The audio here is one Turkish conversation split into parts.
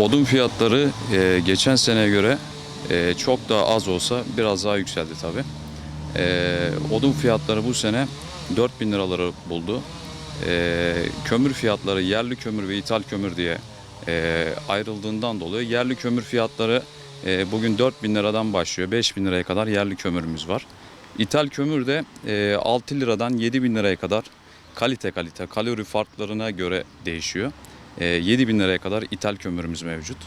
Odun fiyatları geçen seneye göre çok daha az olsa biraz daha yükseldi tabii. Odun fiyatları bu sene 4.000 liraları buldu. Kömür fiyatları yerli kömür ve ithal kömür diye ayrıldığından dolayı yerli kömür fiyatları bugün 4.000 liradan başlıyor. 5.000 liraya kadar yerli kömürümüz var. İthal kömür de 6 liradan 7.000 liraya kadar kalite kalori farklarına göre değişiyor. 7.000 liraya kadar ithal kömürümüz mevcut.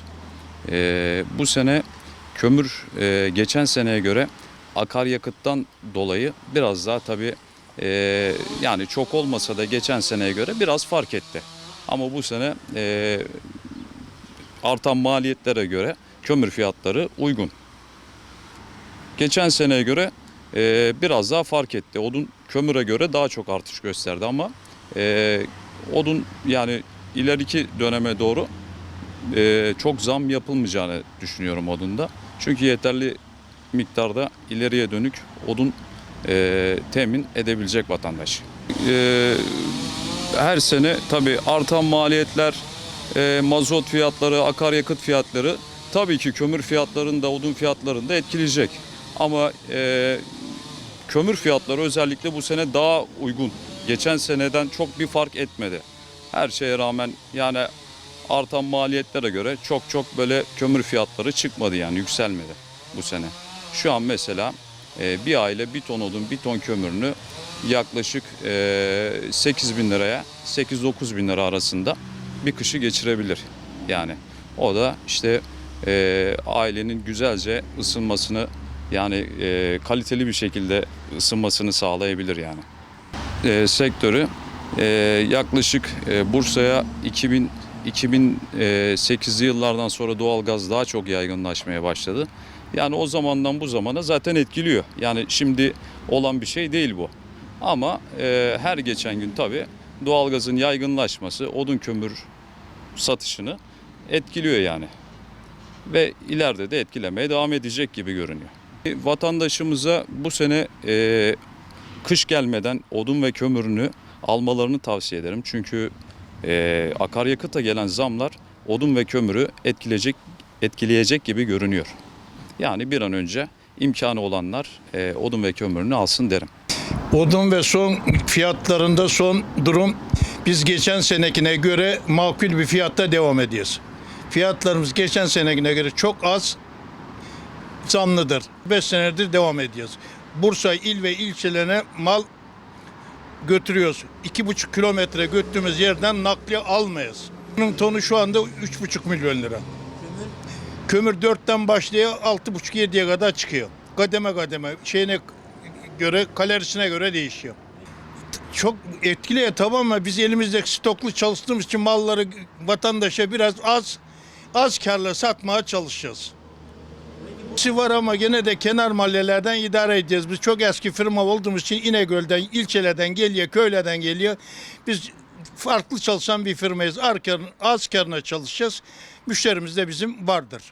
Bu sene kömür geçen seneye göre akaryakıttan dolayı biraz daha tabii yani çok olmasa da geçen seneye göre biraz fark etti. Ama bu sene artan maliyetlere göre kömür fiyatları uygun. Geçen seneye göre biraz daha fark etti. Odun kömüre göre daha çok artış gösterdi ama odun yani ileriki döneme doğru çok zam yapılmayacağını düşünüyorum odunda. Çünkü yeterli miktarda ileriye dönük odun temin edebilecek vatandaş. Her sene tabii artan maliyetler, mazot fiyatları, akaryakıt fiyatları tabii ki kömür fiyatlarını da odun fiyatlarını da etkileyecek. Ama kömür fiyatları özellikle bu sene daha uygun. Geçen seneden çok bir fark etmedi. Her şeye rağmen yani artan maliyetlere göre çok böyle kömür fiyatları çıkmadı yani yükselmedi bu sene. Şu an mesela bir aile bir ton odun, bir ton kömürünü yaklaşık 8.000 liraya 8-9 bin lira arasında bir kışı geçirebilir. Yani o da işte ailenin güzelce ısınmasını yani kaliteli bir şekilde ısınmasını sağlayabilir yani. Sektörü yaklaşık Bursa'ya 2008'li yıllardan sonra doğalgaz daha çok yaygınlaşmaya başladı. Yani o zamandan bu zamana zaten etkiliyor. Yani şimdi olan bir şey değil bu. Ama her geçen gün tabii doğalgazın yaygınlaşması odun kömür satışını etkiliyor yani. Ve ileride de etkilemeye devam edecek gibi görünüyor. Vatandaşımıza bu sene kış gelmeden odun ve kömürünü almalarını tavsiye ederim. Çünkü akaryakıta gelen zamlar odun ve kömürü etkileyecek gibi görünüyor. Yani bir an önce imkanı olanlar odun ve kömürünü alsın derim. Odun ve son fiyatlarında son durum biz geçen senekine göre makul bir fiyatta devam ediyoruz. Fiyatlarımız geçen senekine göre çok az zamlıdır. 5 senedir devam ediyoruz. Bursa il ve ilçelerine mal götürüyoruz. 2,5 kilometre götürdüğümüz yerden nakliye almayız. Bunun tonu şu anda 3,5 milyon lira. Kömür 4'ten başlıyor 6,5-7'ye kadar çıkıyor. Kademe şeyine göre, kalorisine göre değişiyor. Çok etkiliyor tamam ama biz elimizdeki stoklu çalıştığımız için malları vatandaşa biraz az karla satmaya çalışacağız. Var ama gene de kenar mahallelerden idare edeceğiz. Biz çok eski firma olduğumuz için İnegöl'den, ilçelerden geliyor, köylerden geliyor. Biz farklı çalışan bir firmayız. Az karına çalışacağız. Müşterimiz de bizim vardır.